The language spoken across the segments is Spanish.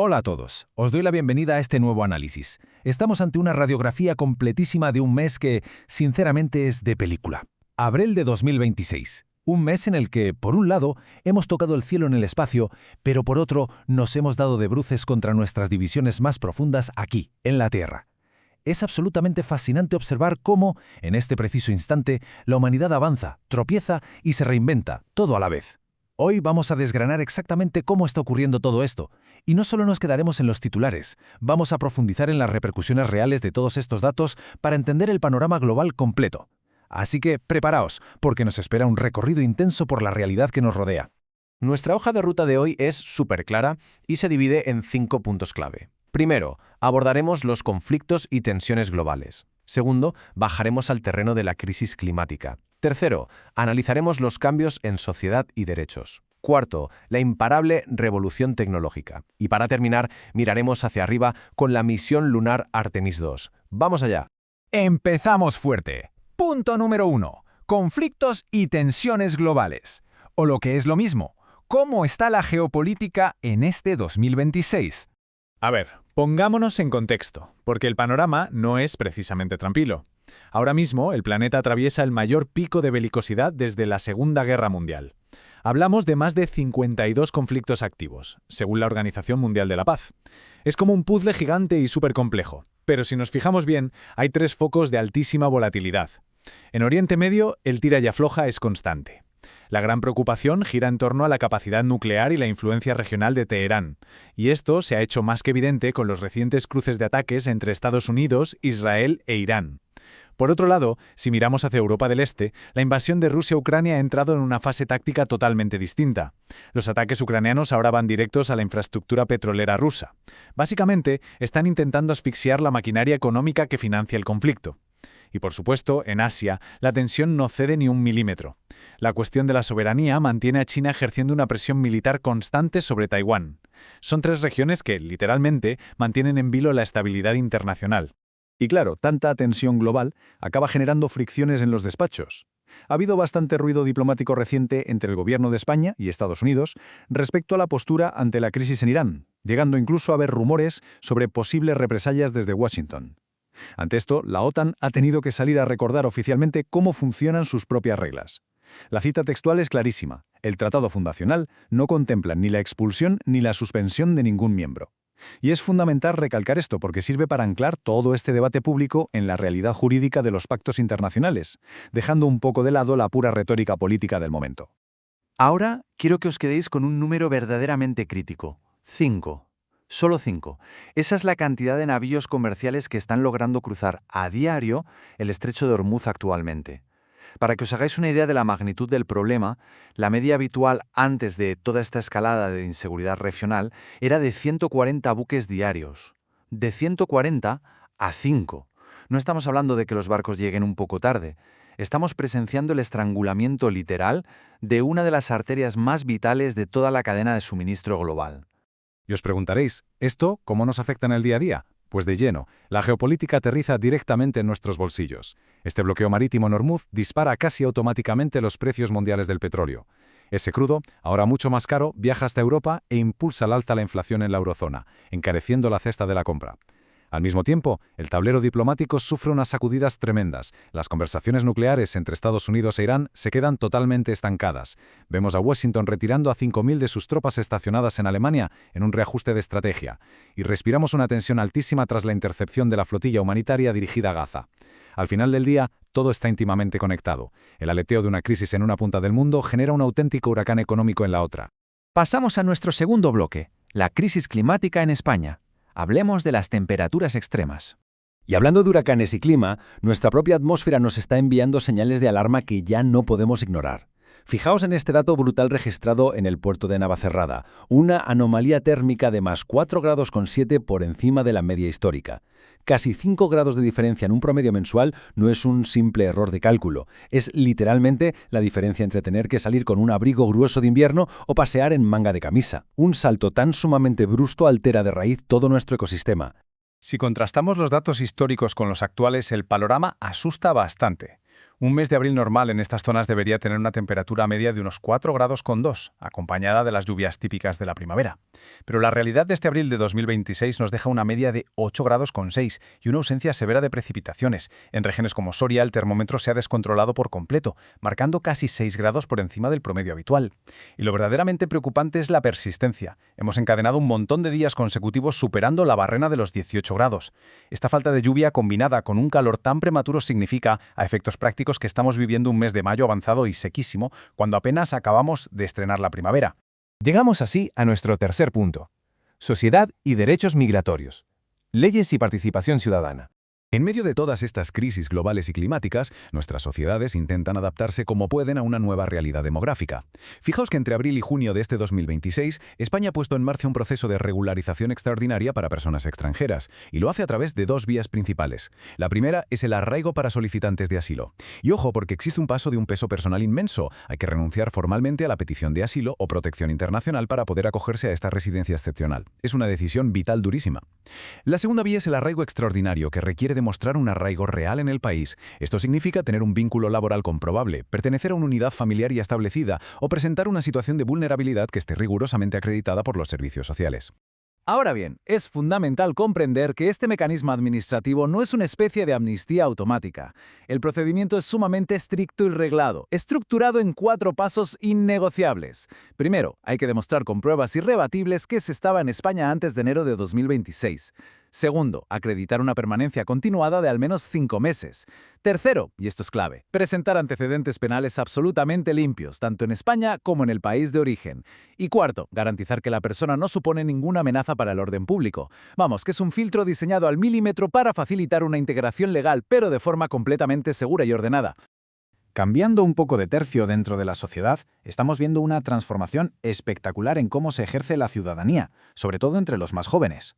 Hola a todos, os doy la bienvenida a este nuevo análisis. Estamos ante una radiografía completísima de un mes que, sinceramente, es de película. Abril de 2026. Un mes en el que, por un lado, hemos tocado el cielo en el espacio, pero por otro, nos hemos dado de bruces contra nuestras divisiones más profundas aquí, en la Tierra. Es absolutamente fascinante observar cómo, en este preciso instante, la humanidad avanza, tropieza y se reinventa, todo a la vez. Hoy vamos a desgranar exactamente cómo está ocurriendo todo esto, y no solo nos quedaremos en los titulares, vamos a profundizar en las repercusiones reales de todos estos datos para entender el panorama global completo. Así que preparaos, porque nos espera un recorrido intenso por la realidad que nos rodea. Nuestra hoja de ruta de hoy es súper clara y se divide en 5 puntos clave. Primero, abordaremos los conflictos y tensiones globales. Segundo, bajaremos al terreno de la crisis climática. Tercero, analizaremos los cambios en sociedad y derechos. Cuarto, la imparable revolución tecnológica. Y para terminar, miraremos hacia arriba con la misión lunar Artemis II. ¡Vamos allá! Empezamos fuerte. Punto número 1. Conflictos y tensiones globales. O lo que es lo mismo, ¿cómo está la geopolítica en este 2026? A ver, pongámonos en contexto, porque el panorama no es precisamente tranquilo. Ahora mismo, el planeta atraviesa el mayor pico de belicosidad desde la Segunda Guerra Mundial. Hablamos de más de 52 conflictos activos, según la Organización Mundial de la Paz. Es como un puzzle gigante y súper complejo, pero si nos fijamos bien, hay 3 focos de altísima volatilidad. En Oriente Medio, el tira y afloja es constante. La gran preocupación gira en torno a la capacidad nuclear y la influencia regional de Teherán, y esto se ha hecho más que evidente con los recientes cruces de ataques entre Estados Unidos, Israel e Irán. Por otro lado, si miramos hacia Europa del Este, la invasión de Rusia a Ucrania ha entrado en una fase táctica totalmente distinta. Los ataques ucranianos ahora van directos a la infraestructura petrolera rusa. Básicamente, están intentando asfixiar la maquinaria económica que financia el conflicto. Y por supuesto, en Asia, la tensión no cede ni un milímetro. La cuestión de la soberanía mantiene a China ejerciendo una presión militar constante sobre Taiwán. Son 3 regiones que, literalmente, mantienen en vilo la estabilidad internacional. Y claro, tanta tensión global acaba generando fricciones en los despachos. Ha habido bastante ruido diplomático reciente entre el gobierno de España y Estados Unidos respecto a la postura ante la crisis en Irán, llegando incluso a haber rumores sobre posibles represalias desde Washington. Ante esto, la OTAN ha tenido que salir a recordar oficialmente cómo funcionan sus propias reglas. La cita textual es clarísima. El tratado fundacional no contempla ni la expulsión ni la suspensión de ningún miembro. Y es fundamental recalcar esto porque sirve para anclar todo este debate público en la realidad jurídica de los pactos internacionales, dejando un poco de lado la pura retórica política del momento. Ahora quiero que os quedéis con un número verdaderamente crítico. 5. Solo 5. Esa es la cantidad de navíos comerciales que están logrando cruzar a diario el estrecho de Hormuz actualmente. Para que os hagáis una idea de la magnitud del problema, la media habitual antes de toda esta escalada de inseguridad regional era de 140 buques diarios. De 140 a 5. No estamos hablando de que los barcos lleguen un poco tarde. Estamos presenciando el estrangulamiento literal de una de las arterias más vitales de toda la cadena de suministro global. Y os preguntaréis, ¿esto cómo nos afecta en el día a día? Pues de lleno, la geopolítica aterriza directamente en nuestros bolsillos. Este bloqueo marítimo en Hormuz dispara casi automáticamente los precios mundiales del petróleo. Ese crudo, ahora mucho más caro, viaja hasta Europa e impulsa al alza la inflación en la eurozona, encareciendo la cesta de la compra. Al mismo tiempo, el tablero diplomático sufre unas sacudidas tremendas. Las conversaciones nucleares entre Estados Unidos e Irán se quedan totalmente estancadas. Vemos a Washington retirando a 5.000 de sus tropas estacionadas en Alemania en un reajuste de estrategia. Y respiramos una tensión altísima tras la intercepción de la flotilla humanitaria dirigida a Gaza. Al final del día, todo está íntimamente conectado. El aleteo de una crisis en una punta del mundo genera un auténtico huracán económico en la otra. Pasamos a nuestro segundo bloque, la crisis climática en España. Hablemos de las temperaturas extremas. Y hablando de huracanes y clima, nuestra propia atmósfera nos está enviando señales de alarma que ya no podemos ignorar. Fijaos en este dato brutal registrado en el puerto de Navacerrada, una anomalía térmica de más 4,7 grados por encima de la media histórica. Casi 5 grados de diferencia en un promedio mensual no es un simple error de cálculo, es literalmente la diferencia entre tener que salir con un abrigo grueso de invierno o pasear en manga de camisa. Un salto tan sumamente brusco altera de raíz todo nuestro ecosistema. Si contrastamos los datos históricos con los actuales, el panorama asusta bastante. Un mes de abril normal en estas zonas debería tener una temperatura media de unos 4 grados con 2, acompañada de las lluvias típicas de la primavera. Pero la realidad de este abril de 2026 nos deja una media de 8 grados con 6 y una ausencia severa de precipitaciones. En regiones como Soria el termómetro se ha descontrolado por completo, marcando casi 6 grados por encima del promedio habitual. Y lo verdaderamente preocupante es la persistencia. Hemos encadenado un montón de días consecutivos superando la barrera de los 18 grados. Esta falta de lluvia combinada con un calor tan prematuro significa, a efectos prácticos, que estamos viviendo un mes de mayo avanzado y sequísimo cuando apenas acabamos de estrenar la primavera. Llegamos así a nuestro tercer punto: sociedad y derechos migratorios. Leyes y participación ciudadana. En medio de todas estas crisis globales y climáticas, nuestras sociedades intentan adaptarse como pueden a una nueva realidad demográfica. Fijaos que entre abril y junio de este 2026, España ha puesto en marcha un proceso de regularización extraordinaria para personas extranjeras, y lo hace a través de 2 vías principales. La primera es el arraigo para solicitantes de asilo. Y ojo, porque existe un paso de un peso personal inmenso. Hay que renunciar formalmente a la petición de asilo o protección internacional para poder acogerse a esta residencia excepcional. Es una decisión vital durísima. La segunda vía es el arraigo extraordinario, que requiere demostrar un arraigo real en el país. Esto significa tener un vínculo laboral comprobable, pertenecer a una unidad familiar ya establecida o presentar una situación de vulnerabilidad que esté rigurosamente acreditada por los servicios sociales. Ahora bien, es fundamental comprender que este mecanismo administrativo no es una especie de amnistía automática. El procedimiento es sumamente estricto y reglado, estructurado en 4 pasos innegociables. Primero, hay que demostrar con pruebas irrebatibles que se estaba en España antes de enero de 2026. Segundo, acreditar una permanencia continuada de al menos 5 meses. Tercero, y esto es clave, presentar antecedentes penales absolutamente limpios, tanto en España como en el país de origen. Y cuarto, garantizar que la persona no supone ninguna amenaza para el orden público. Vamos, que es un filtro diseñado al milímetro para facilitar una integración legal, pero de forma completamente segura y ordenada. Cambiando un poco de tercio dentro de la sociedad, estamos viendo una transformación espectacular en cómo se ejerce la ciudadanía, sobre todo entre los más jóvenes.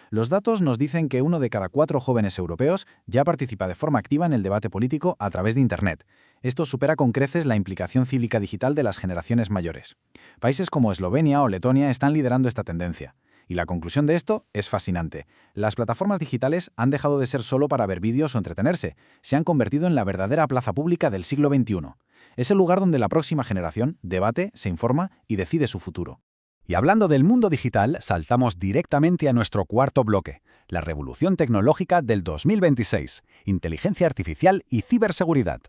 Los datos nos dicen que 1 de cada 4 jóvenes europeos ya participa de forma activa en el debate político a través de Internet. Esto supera con creces la implicación cívica digital de las generaciones mayores. Países como Eslovenia o Letonia están liderando esta tendencia. Y la conclusión de esto es fascinante. Las plataformas digitales han dejado de ser solo para ver vídeos o entretenerse. Se han convertido en la verdadera plaza pública del siglo XXI. Es el lugar donde la próxima generación debate, se informa y decide su futuro. Y hablando del mundo digital, saltamos directamente a nuestro cuarto bloque, la revolución tecnológica del 2026, inteligencia artificial y ciberseguridad.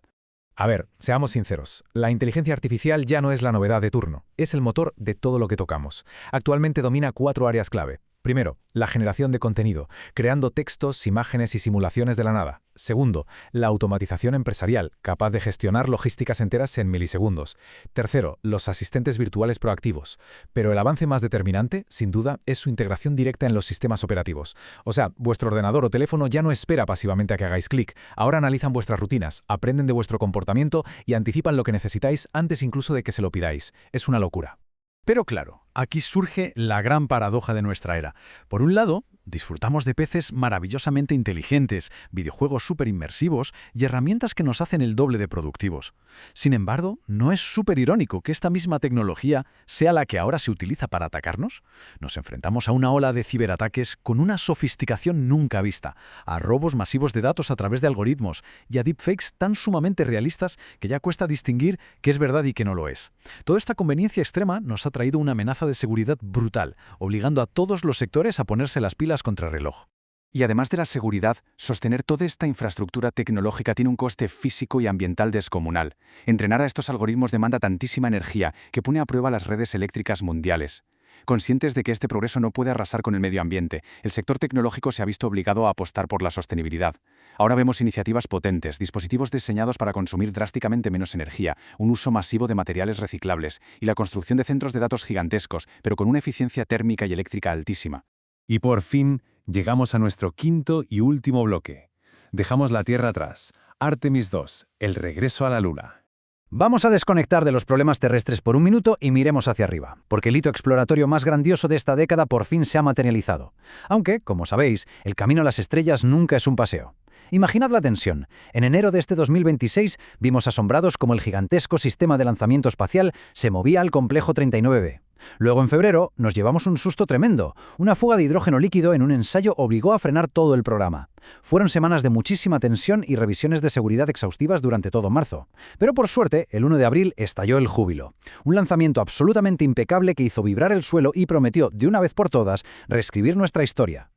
A ver, seamos sinceros, la inteligencia artificial ya no es la novedad de turno, es el motor de todo lo que tocamos. Actualmente domina 4 áreas clave. Primero, la generación de contenido, creando textos, imágenes y simulaciones de la nada. Segundo, la automatización empresarial, capaz de gestionar logísticas enteras en milisegundos. Tercero, los asistentes virtuales proactivos. Pero el avance más determinante, sin duda, es su integración directa en los sistemas operativos. O sea, vuestro ordenador o teléfono ya no espera pasivamente a que hagáis clic. Ahora analizan vuestras rutinas, aprenden de vuestro comportamiento y anticipan lo que necesitáis antes incluso de que se lo pidáis. Es una locura. Pero claro, aquí surge la gran paradoja de nuestra era. Por un lado, disfrutamos de peces maravillosamente inteligentes, videojuegos súper inmersivos y herramientas que nos hacen el doble de productivos. Sin embargo, ¿no es súper irónico que esta misma tecnología sea la que ahora se utiliza para atacarnos? Nos enfrentamos a una ola de ciberataques con una sofisticación nunca vista, a robos masivos de datos a través de algoritmos y a deepfakes tan sumamente realistas que ya cuesta distinguir qué es verdad y qué no lo es. Toda esta conveniencia extrema nos ha traído una amenaza de seguridad brutal, obligando a todos los sectores a ponerse las pilas contra reloj. Y además de la seguridad, sostener toda esta infraestructura tecnológica tiene un coste físico y ambiental descomunal. Entrenar a estos algoritmos demanda tantísima energía que pone a prueba las redes eléctricas mundiales. Conscientes de que este progreso no puede arrasar con el medio ambiente, el sector tecnológico se ha visto obligado a apostar por la sostenibilidad. Ahora vemos iniciativas potentes, dispositivos diseñados para consumir drásticamente menos energía, un uso masivo de materiales reciclables y la construcción de centros de datos gigantescos, pero con una eficiencia térmica y eléctrica altísima. Y por fin, llegamos a nuestro quinto y último bloque. Dejamos la Tierra atrás. Artemis II, el regreso a la Luna. Vamos a desconectar de los problemas terrestres por un minuto y miremos hacia arriba, porque el hito exploratorio más grandioso de esta década por fin se ha materializado. Aunque, como sabéis, el camino a las estrellas nunca es un paseo. Imaginad la tensión. En enero de este 2026 vimos asombrados cómo el gigantesco sistema de lanzamiento espacial se movía al complejo 39B. Luego, en febrero, nos llevamos un susto tremendo. Una fuga de hidrógeno líquido en un ensayo obligó a frenar todo el programa. Fueron semanas de muchísima tensión y revisiones de seguridad exhaustivas durante todo marzo. Pero por suerte, el 1 de abril estalló el júbilo. Un lanzamiento absolutamente impecable que hizo vibrar el suelo y prometió, de una vez por todas, reescribir nuestra historia.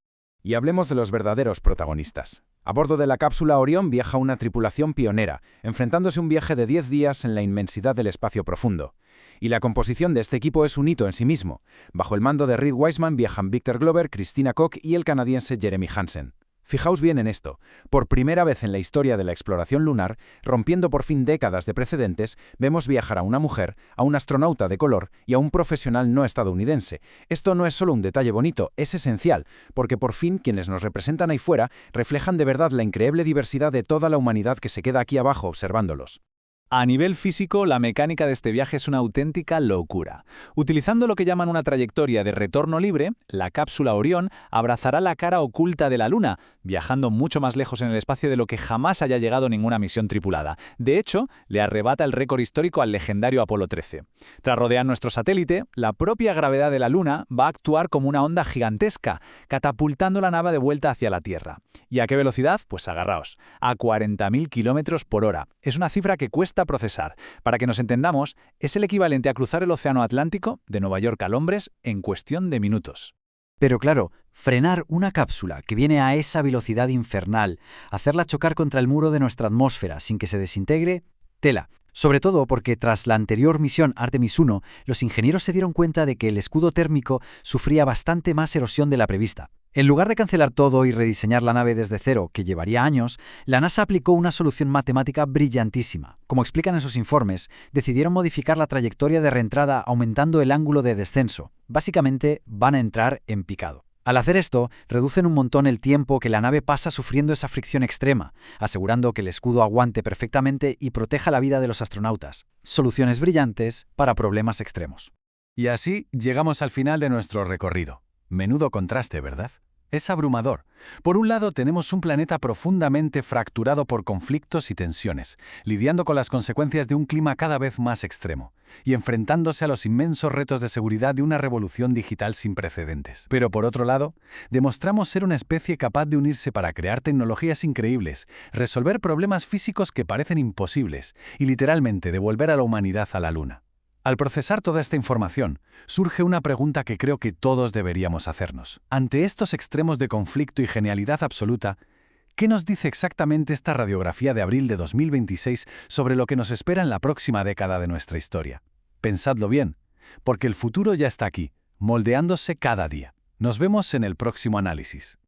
Y hablemos de los verdaderos protagonistas. A bordo de la cápsula Orión viaja una tripulación pionera, enfrentándose a un viaje de 10 días en la inmensidad del espacio profundo. Y la composición de este equipo es un hito en sí mismo. Bajo el mando de Reed Wiseman viajan Victor Glover, Christina Koch y el canadiense Jeremy Hansen. Fijaos bien en esto. Por primera vez en la historia de la exploración lunar, rompiendo por fin décadas de precedentes, vemos viajar a una mujer, a un astronauta de color y a un profesional no estadounidense. Esto no es solo un detalle bonito, es esencial, porque por fin quienes nos representan ahí fuera reflejan de verdad la increíble diversidad de toda la humanidad que se queda aquí abajo observándolos. A nivel físico, la mecánica de este viaje es una auténtica locura. Utilizando lo que llaman una trayectoria de retorno libre, la cápsula Orión abrazará la cara oculta de la Luna, viajando mucho más lejos en el espacio de lo que jamás haya llegado ninguna misión tripulada. De hecho, le arrebata el récord histórico al legendario Apolo 13. Tras rodear nuestro satélite, la propia gravedad de la Luna va a actuar como una onda gigantesca, catapultando la nave de vuelta hacia la Tierra. ¿Y a qué velocidad? Pues agarraos, a 40.000 km por hora. Es una cifra que cuesta procesar. Para que nos entendamos, es el equivalente a cruzar el Océano Atlántico de Nueva York a Londres en cuestión de minutos. Pero claro, frenar una cápsula que viene a esa velocidad infernal, hacerla chocar contra el muro de nuestra atmósfera sin que se desintegre, tela. Sobre todo porque tras la anterior misión Artemis 1, los ingenieros se dieron cuenta de que el escudo térmico sufría bastante más erosión de la prevista. En lugar de cancelar todo y rediseñar la nave desde cero, que llevaría años, la NASA aplicó una solución matemática brillantísima. Como explican en sus informes, decidieron modificar la trayectoria de reentrada aumentando el ángulo de descenso. Básicamente, van a entrar en picado. Al hacer esto, reducen un montón el tiempo que la nave pasa sufriendo esa fricción extrema, asegurando que el escudo aguante perfectamente y proteja la vida de los astronautas. Soluciones brillantes para problemas extremos. Y así llegamos al final de nuestro recorrido. Menudo contraste, ¿verdad? Es abrumador. Por un lado, tenemos un planeta profundamente fracturado por conflictos y tensiones, lidiando con las consecuencias de un clima cada vez más extremo, y enfrentándose a los inmensos retos de seguridad de una revolución digital sin precedentes. Pero por otro lado, demostramos ser una especie capaz de unirse para crear tecnologías increíbles, resolver problemas físicos que parecen imposibles, y literalmente devolver a la humanidad a la Luna. Al procesar toda esta información, surge una pregunta que creo que todos deberíamos hacernos. Ante estos extremos de conflicto y genialidad absoluta, ¿qué nos dice exactamente esta radiografía de abril de 2026 sobre lo que nos espera en la próxima década de nuestra historia? Pensadlo bien, porque el futuro ya está aquí, moldeándose cada día. Nos vemos en el próximo análisis.